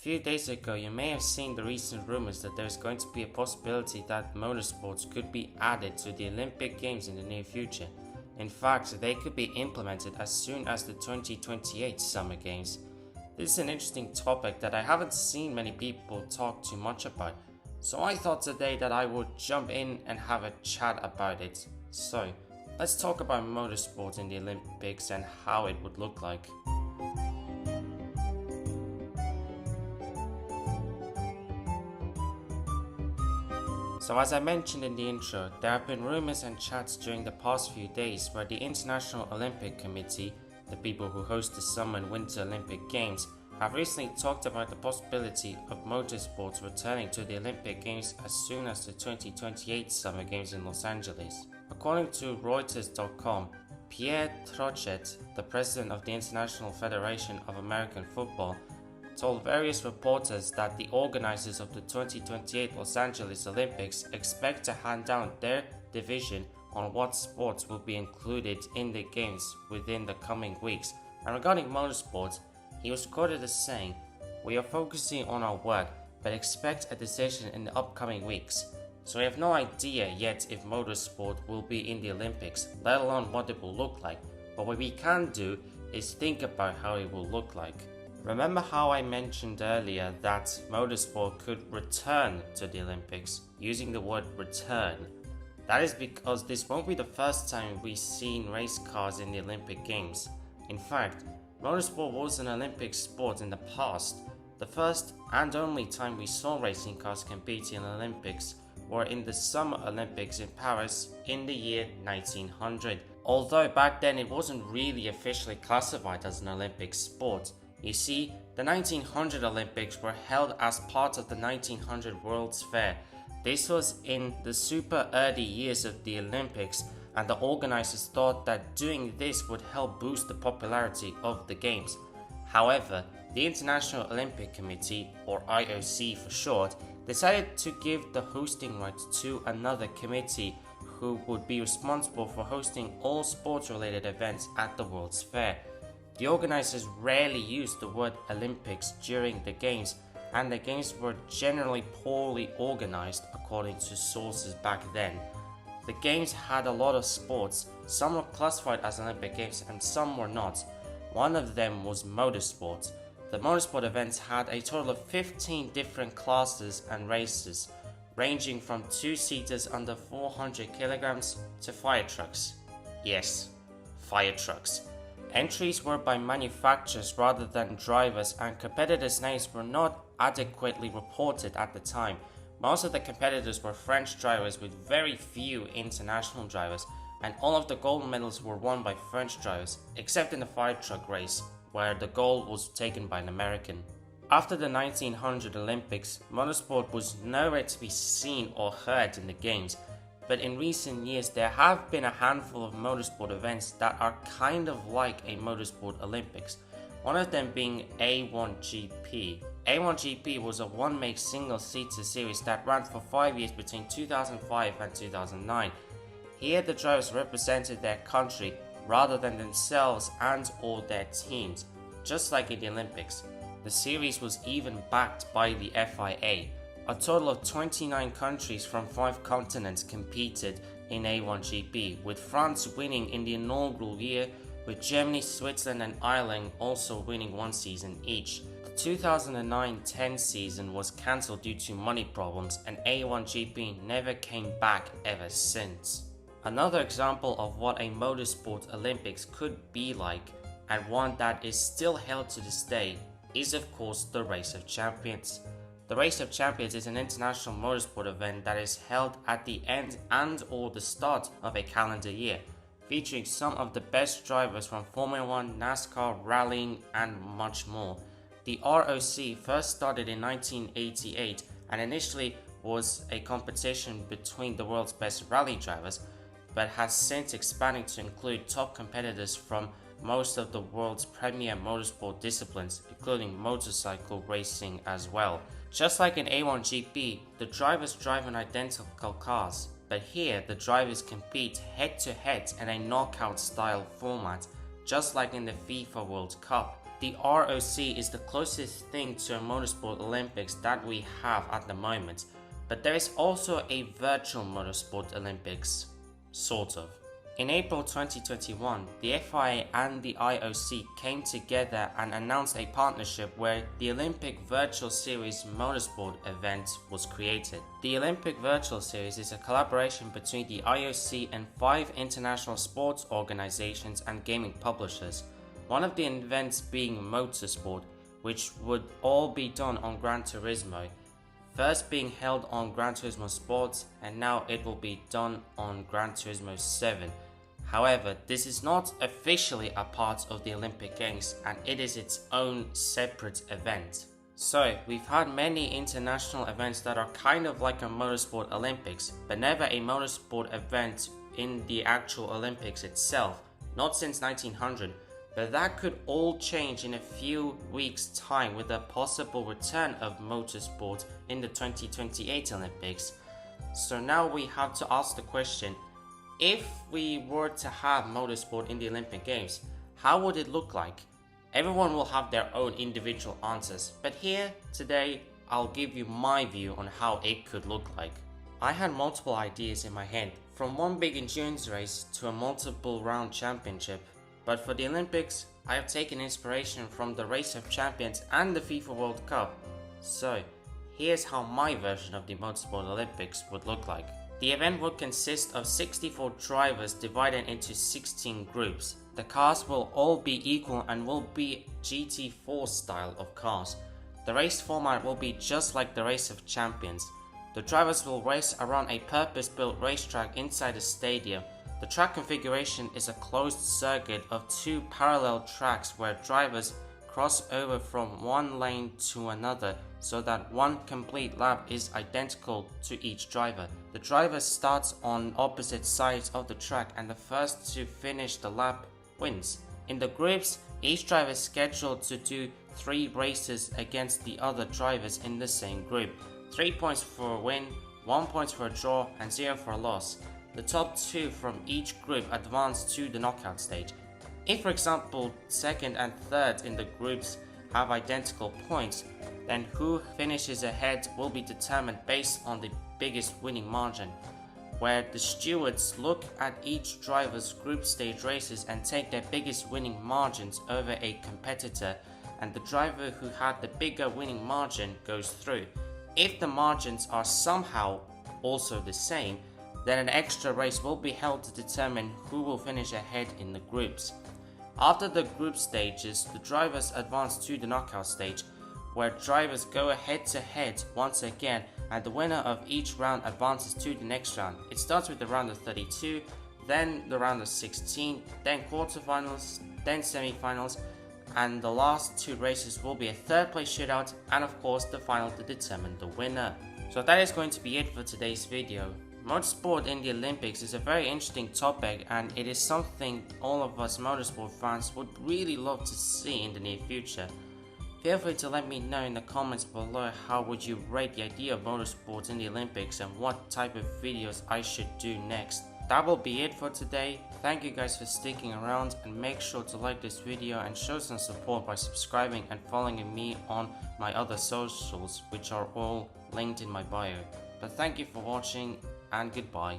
few days ago, you may have seen the recent rumors that there is going to be a possibility that motorsports could be added to the Olympic Games in the near future. In fact, they could be implemented as soon as the 2028 Summer Games. This is an interesting topic that I haven't seen many people talk too much about, so I thought today that I would jump in and have a chat about it. So, let's talk about motorsport in the Olympics and how it would look like. So as I mentioned in the intro, there have been rumors and chats during the past few days where the International Olympic Committee, the people who host the Summer and Winter Olympic Games, have recently talked about the possibility of motorsports returning to the Olympic Games as soon as the 2028 Summer Games in Los Angeles. According to Reuters.com, Pierre Trochet, the president of the International Federation of American Football, told various reporters that the organizers of the 2028 Los Angeles Olympics expect to hand down their division on what sports will be included in the games within the coming weeks. And regarding motorsports, he was quoted as saying, "We are focusing on our work, but expect a decision in the upcoming weeks. So we have no idea yet if motorsport will be in the Olympics, let alone what it will look like. But what we can do is think about how it will look like." Remember how I mentioned earlier that motorsport could return to the Olympics, using the word return? That is because this won't be the first time we've seen race cars in the Olympic Games. In fact, motorsport was an Olympic sport in the past. The first and only time we saw racing cars compete in the Olympics were in the Summer Olympics in Paris in the year 1900. Although back then it wasn't really officially classified as an Olympic sport. You see, the 1900 Olympics were held as part of the 1900 World's Fair. This was in the super early years of the Olympics, and the organizers thought that doing this would help boost the popularity of the games. However, the International Olympic Committee, or IOC for short, decided to give the hosting rights to another committee who would be responsible for hosting all sports-related events at the World's Fair. The organizers rarely used the word Olympics during the games, and the games were generally poorly organized according to sources back then. The games had a lot of sports, some were classified as Olympic Games and some were not. One of them was motorsport. The motorsport events had a total of 15 different classes and races, ranging from 2-seaters under 400 kilograms to fire trucks. Yes, fire trucks. Entries were by manufacturers rather than drivers, and competitors' names were not adequately reported at the time. Most of the competitors were French drivers with very few international drivers, and all of the gold medals were won by French drivers, except in the fire truck race, where the gold was taken by an American. After the 1900 Olympics, motorsport was nowhere to be seen or heard in the games. But in recent years, there have been a handful of motorsport events that are kind of like a motorsport Olympics, one of them being A1GP. A1GP was a one-make single-seater series that ran for 5 years between 2005 and 2009. Here the drivers represented their country rather than themselves and or their teams, just like in the Olympics. The series was even backed by the FIA. A total of 29 countries from 5 continents competed in A1GP, with France winning in the inaugural year, with Germany, Switzerland and Ireland also winning one season each. The 2009-10 season was cancelled due to money problems, and A1GP never came back ever since. Another example of what a motorsport Olympics could be like, and one that is still held to this day, is of course the Race of Champions. The Race of Champions is an international motorsport event that is held at the end and or the start of a calendar year, featuring some of the best drivers from Formula 1, NASCAR, rallying and much more. The ROC first started in 1988 and initially was a competition between the world's best rally drivers, but has since expanded to include top competitors from most of the world's premier motorsport disciplines, including motorcycle racing as well. Just like in A1GP, the drivers drive in identical cars, but here the drivers compete head to head in a knockout style format, just like in the FIFA World Cup. The ROC is the closest thing to a motorsport Olympics that we have at the moment, but there is also a virtual motorsport Olympics, sort of. In April 2021, the FIA and the IOC came together and announced a partnership where the Olympic Virtual Series motorsport event was created. The Olympic Virtual Series is a collaboration between the IOC and 5 international sports organizations and gaming publishers. One of the events being Motorsport, which would all be done on Gran Turismo, first being held on Gran Turismo Sports, and now it will be done on Gran Turismo 7. However, this is not officially a part of the Olympic Games and it is its own separate event. So, we've had many international events that are kind of like a motorsport Olympics, but never a motorsport event in the actual Olympics itself, not since 1900. But that could all change in a few weeks' time with the possible return of motorsport in the 2028 Olympics. So now we have to ask the question, if we were to have motorsport in the Olympic Games, how would it look like? Everyone will have their own individual answers, but here, today, I'll give you my view on how it could look like. I had multiple ideas in my head, from one big endurance race to a multiple round championship. But for the Olympics, I have taken inspiration from the Race of Champions and the FIFA World Cup. So, here's how my version of the Motorsport Olympics would look like. The event would consist of 64 drivers divided into 16 groups. The cars will all be equal and will be GT4 style of cars. The race format will be just like the Race of Champions. The drivers will race around a purpose-built racetrack inside a stadium. The track configuration is a closed circuit of 2 parallel tracks where drivers cross over from one lane to another so that one complete lap is identical to each driver. The driver starts on opposite sides of the track and the first to finish the lap wins. In the groups, each driver is scheduled to do 3 races against the other drivers in the same group. 3 points for a win, 1 point for a draw and 0 for a loss. The top 2 from each group advance to the knockout stage. If, for example, second and third in the groups have identical points, then who finishes ahead will be determined based on the biggest winning margin, where the stewards look at each driver's group stage races and take their biggest winning margins over a competitor, and the driver who had the bigger winning margin goes through. If the margins are somehow also the same, then an extra race will be held to determine who will finish ahead in the groups. After the group stages, the drivers advance to the knockout stage, where drivers go head to head once again, and the winner of each round advances to the next round. It starts with the round of 32, then the round of 16, then quarterfinals, then semi-finals, and the last 2 races will be a third place shootout, and of course the final to determine the winner. So that is going to be it for today's video. Motorsport in the Olympics is a very interesting topic, and it is something all of us motorsport fans would really love to see in the near future. Feel free to let me know in the comments below how would you rate the idea of motorsport in the Olympics and what type of videos I should do next. That will be it for today. Thank you guys for sticking around, and make sure to like this video and show some support by subscribing and following me on my other socials, which are all linked in my bio. But thank you for watching and goodbye.